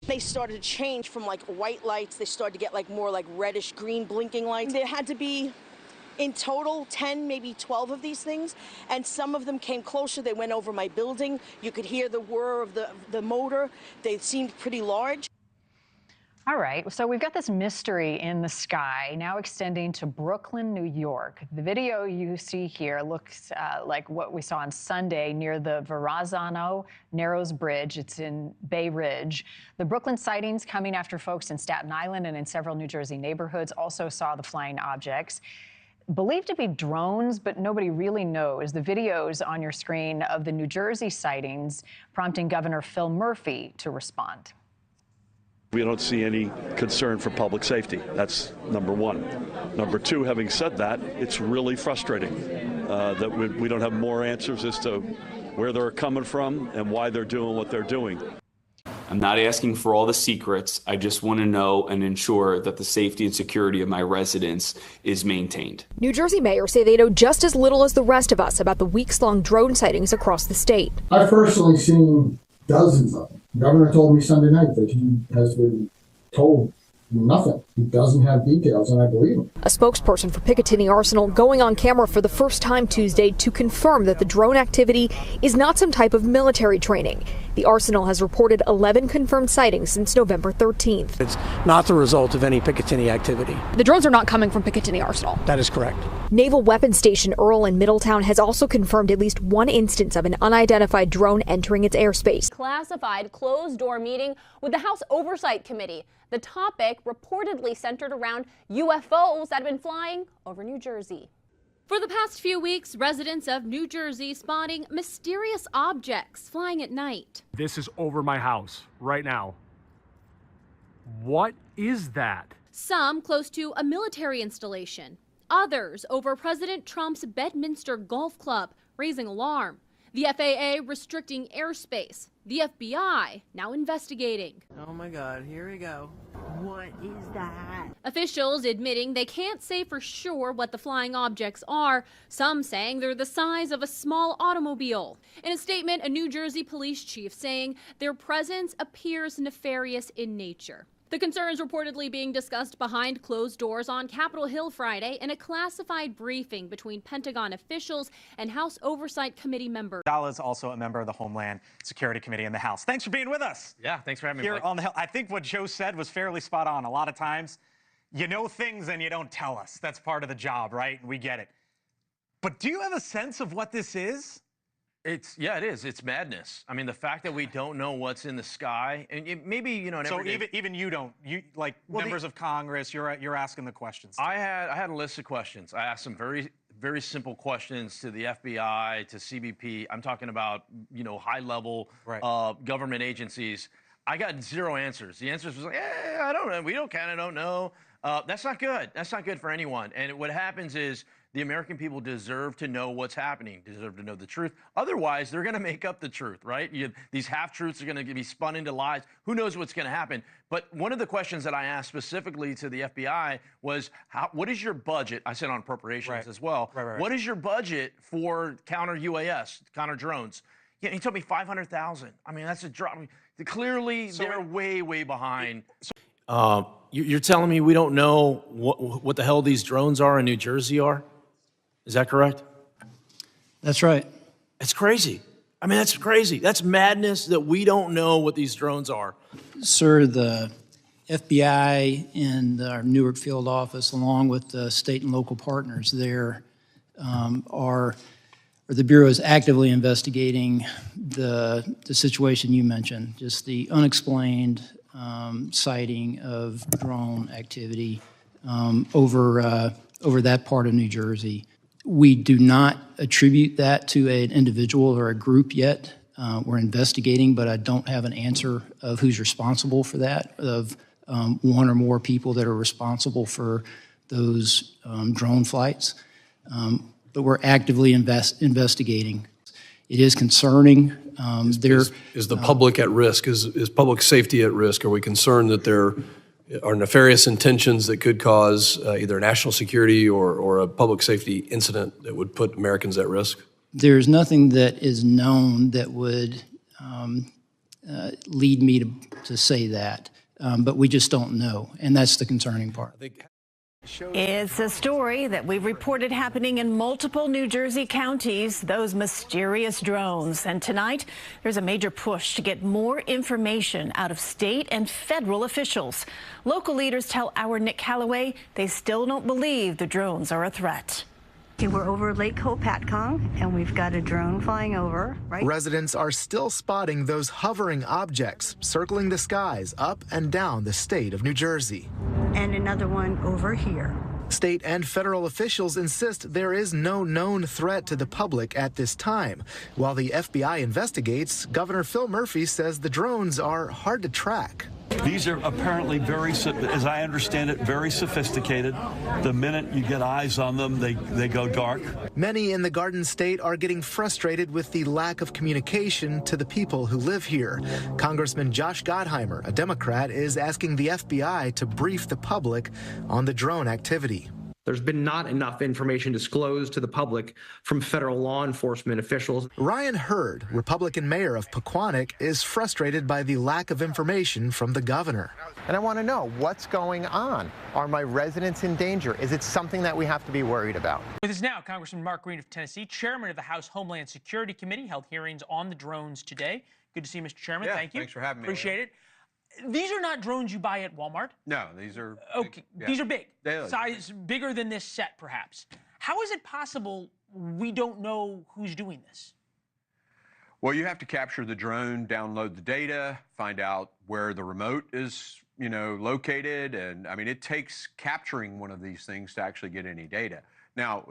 They started to change from like white lights, they started to get like more like reddish green blinking lights. There had to be in total 10, maybe 12 of these things, and some of them came closer. They went over my building. You could hear the whir of the motor. They seemed pretty large. All right, so we've got this mystery in the sky now extending to Brooklyn, New York. The video you see here looks like what we saw on Sunday near the Verrazano Narrows Bridge. It's in Bay Ridge. The Brooklyn sightings coming after folks in Staten Island and in several New Jersey neighborhoods also saw the flying objects. Believed to be drones, but nobody really knows. The videos on your screen of the New Jersey sightings prompting Governor Phil Murphy to respond. We don't see any concern for public safety. That's number one. Number two, having said that, it's really frustrating that we don't have more answers as to where they're coming from and why they're doing what they're doing. I'm not asking for all the secrets. I just want to know and ensure that the safety and security of my residents is maintained. New Jersey mayors say they know just as little as the rest of us about the weeks-long drone sightings across the state. I've personally seen dozens of them. The governor told me Sunday night that he has been told nothing. He doesn't have details, and I believe him. A spokesperson for Picatinny Arsenal going on camera for the first time Tuesday to confirm that the drone activity is not some type of military training. The Arsenal has reported 11 confirmed sightings since November 13th. It's not the result of any Picatinny activity. The drones are not coming from Picatinny Arsenal. That is correct. Naval Weapons Station Earl in Middletown has also confirmed at least one instance of an unidentified drone entering its airspace. Classified closed-door meeting with the House Oversight Committee. The topic reportedly centered around UFOs that have been flying over New Jersey. For the past few weeks, residents of New Jersey spotting mysterious objects flying at night. This is over my house right now. What is that? Some close to a military installation. Others over President Trump's Bedminster Golf Club, raising alarm. The FAA restricting airspace. The FBI now investigating. Oh my God, here we go. What is that? Officials admitting they can't say for sure what the flying objects are, some saying they're the size of a small automobile. In a statement, a New Jersey police chief saying their presence appears nefarious in nature. The concerns reportedly being discussed behind closed doors on Capitol Hill Friday in a classified briefing between Pentagon officials and House Oversight Committee members. Dalla is also a member of the Homeland Security Committee in the House. Thanks for being with us. Yeah, thanks for having me. Here on the Hill. I think what Joe said was fairly spot on. A lot of times, you know things and you don't tell us. That's part of the job, right? We get it. But do you have a sense of what this is? Yeah, it is. It's madness. I mean, the fact that we don't know what's in the sky, and maybe, you know. So even you don't. You like members of Congress. You're asking the questions. I had a list of questions. I asked some very, very simple questions to the FBI, to CBP. I'm talking about, you know, high-level government agencies. I got zero answers. The answers was like, I don't know. We don't kind of don't know. That's not good. That's not good for anyone. And what happens is, the American people deserve to know what's happening, deserve to know the truth. Otherwise, they're going to make up the truth, right? These half-truths are going to be spun into lies. Who knows what's going to happen? But one of the questions that I asked specifically to the FBI was, what is your budget? I said on appropriations as well. What is your budget for counter-UAS, counter-drones? Yeah, he told me 500,000. I mean, that's a drop. I mean, clearly, they're way, way behind. You're telling me we don't know what the hell these drones are in New Jersey are? Is that correct? That's right. It's crazy. I mean, that's crazy. That's madness that we don't know what these drones are. Sir, the FBI and our Newark field office, along with the state and local partners there, the Bureau is actively investigating the situation you mentioned, just the unexplained sighting of drone activity over that part of New Jersey. We do not attribute that to an individual or a group yet. We're investigating, but I don't have an answer of who's responsible for that, of one or more people that are responsible for those drone flights. But we're actively investigating. It is concerning. Is the public at risk? Is public safety at risk? Are we concerned that there are nefarious intentions that could cause either national security or a public safety incident that would put Americans at risk? There's nothing that is known that would lead me to say that. But we just don't know, and that's the concerning part. It's a story that we've reported happening in multiple New Jersey counties, those mysterious drones. And tonight, there's a major push to get more information out of state and federal officials. Local leaders tell our Nick Calloway they still don't believe the drones are a threat. Okay, we're over Lake Hopatcong, and we've got a drone flying over, right? Residents are still spotting those hovering objects circling the skies up and down the state of New Jersey. And another one over here. State and federal officials insist there is no known threat to the public at this time. While the FBI investigates, Governor Phil Murphy says the drones are hard to track. These are apparently very, as I understand it, very sophisticated. The minute you get eyes on them, they go dark. Many in the Garden State are getting frustrated with the lack of communication to the people who live here. Congressman Josh Gottheimer, a Democrat, is asking the FBI to brief the public on the drone activity. There's been not enough information disclosed to the public from federal law enforcement officials. Ryan Hurd, Republican mayor of Pequannock, is frustrated by the lack of information from the governor. And I want to know what's going on. Are my residents in danger? Is it something that we have to be worried about? With us now, Congressman Mark Green of Tennessee, chairman of the House Homeland Security Committee, held hearings on the drones today. Good to see you, Mr. Chairman. Yeah, thank you. Thanks for having me. Appreciate it. These are not drones you buy at Walmart. No, these are okay. Yeah. These are big, Daily. size bigger than this set, perhaps. How is it possible we don't know who's doing this? Well, you have to capture the drone, download the data, find out where the remote is, located, and I mean, it takes capturing one of these things to actually get any data. Now,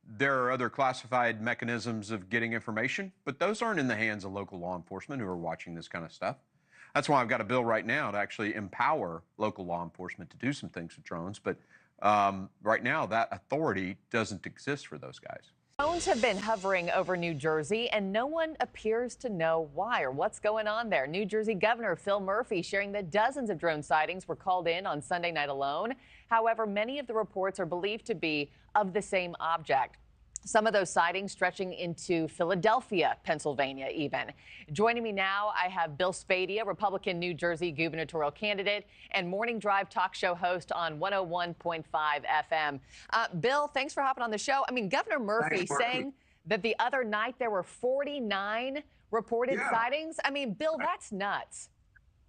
there are other classified mechanisms of getting information, but those aren't in the hands of local law enforcement who are watching this kind of stuff. That's why I've got a bill right now to actually empower local law enforcement to do some things with drones. But right now, that authority doesn't exist for those guys. Drones have been hovering over New Jersey, and no one appears to know why or what's going on there. New Jersey Governor Phil Murphy sharing that dozens of drone sightings were called in on Sunday night alone. However, many of the reports are believed to be of the same object. Some of those sightings stretching into Philadelphia, Pennsylvania, even. Joining me now, I have Bill Spadia, Republican New Jersey gubernatorial candidate and Morning Drive talk show host on 101.5 FM. Bill, thanks for hopping on the show. I mean, Governor Murphy saying that the other night there were 49 reported sightings. I mean, Bill, that's nuts.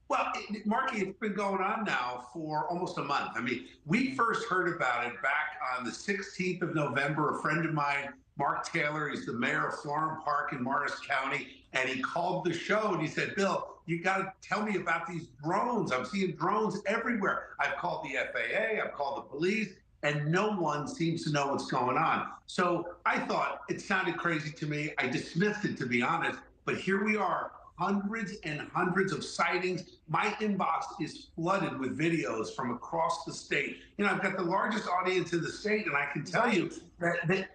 Well, Marky, it's been going on now for almost a month. I mean, we first heard about it back on the 16th of November. A friend of mine, Mark Taylor, he's the mayor of Florham Park in Morris County, and he called the show and he said, Bill, you got to tell me about these drones. I'm seeing drones everywhere. I've called the FAA, I've called the police, and no one seems to know what's going on. So I thought it sounded crazy to me. I dismissed it, to be honest, but here we are. Hundreds and hundreds of sightings. My inbox is flooded with videos from across the state. I've got the largest audience in the state, and I can tell you that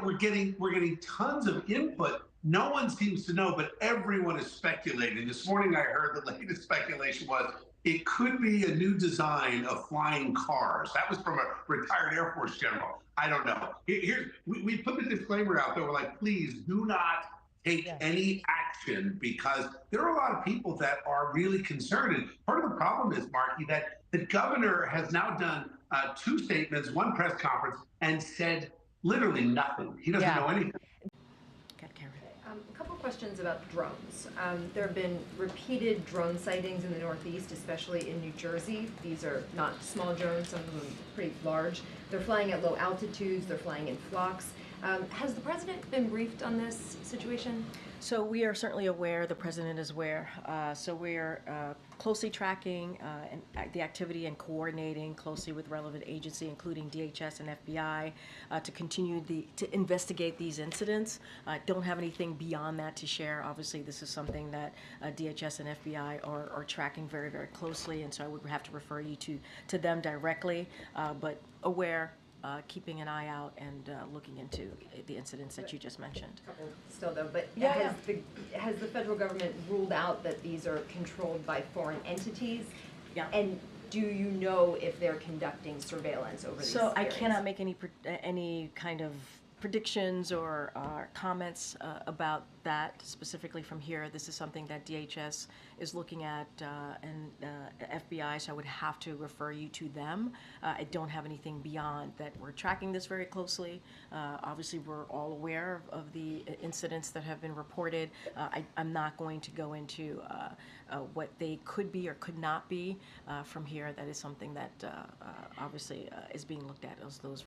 we're getting tons of input. No one seems to know, but everyone is speculating. This morning, I heard the latest speculation was it could be a new design of flying cars. That was from a retired Air Force general. I don't know. We put the disclaimer out there. We're like, please do not take any action, because there are a lot of people that are really concerned. And part of the problem is, Marky, that the governor has now done 2 statements, 1 press conference, and said literally nothing. He doesn't know anything. A couple questions about drones. There have been repeated drone sightings in the Northeast, especially in New Jersey. These are not small drones, some of them pretty large. They're flying at low altitudes, they're flying in flocks. Has the president been briefed on this situation? So we are certainly aware, the president is aware. So we're closely tracking the activity and coordinating closely with relevant agency, including DHS and FBI, to continue to investigate these incidents. Don't have anything beyond that to share. Obviously, this is something that DHS and FBI are tracking very, very closely, and so I would have to refer you to them directly, but aware. Keeping an eye out and looking into the incidents that you just mentioned. Still though, but has the federal government ruled out that these are controlled by foreign entities? Yeah. And do you know if they're conducting surveillance over these So I areas? cannot make any kind of predictions or comments about that specifically from here. This is something that DHS is looking at and FBI, so I would have to refer you to them. I don't have anything beyond that. We're tracking this very closely. Obviously, we're all aware of the incidents that have been reported. I'm not going to go into what they could be or could not be from here. That is something that obviously is being looked at as those